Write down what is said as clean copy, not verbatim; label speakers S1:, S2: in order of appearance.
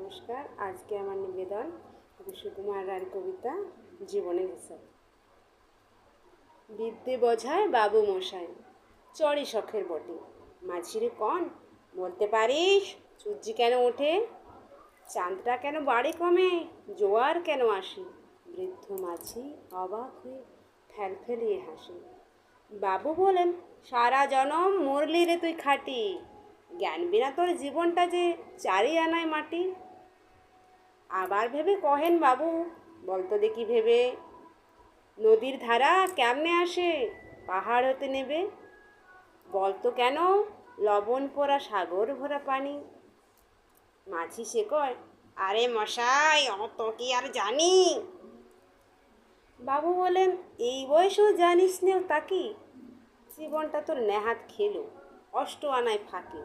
S1: নমস্কার। আজকে আমার নিবেদন সুকুমার রায়ের কবিতা জীবনের হিসাব। বিদ্যে বোঝায় বাবু মশাই, চড়ি শখের বটে। মাঝিরে কন বলতে পারিস, সূর্যি কেন ওঠে? চাঁদটা কেন বাড়ে কমে? জোয়ার কেন আসে? বৃদ্ধ মাঝি অবাক হয়ে ফেল ফেলিয়ে হাসে। বাবু বলেন, সারা জনম মরলি রে তুই খাটি, জ্ঞান বিনা তোর জীবনটা যে চারি আনায় মাটি। আবার ভেবে কহেন বাবু, বলতো দেখি ভেবে, নদীর ধারা কেমনে আসে পাহাড় হতে নেবে? বলতো কেন লবণ পোড়া সাগর ভরা পানি? মাঝি সে কয়, আরে মশাই অত কি আর জানি। বাবু বলেন, এই বয়সেও জানিস নেও তাকি? জীবনটা তোর নেহাত খেলো, অষ্ট আনায় ফাঁকি।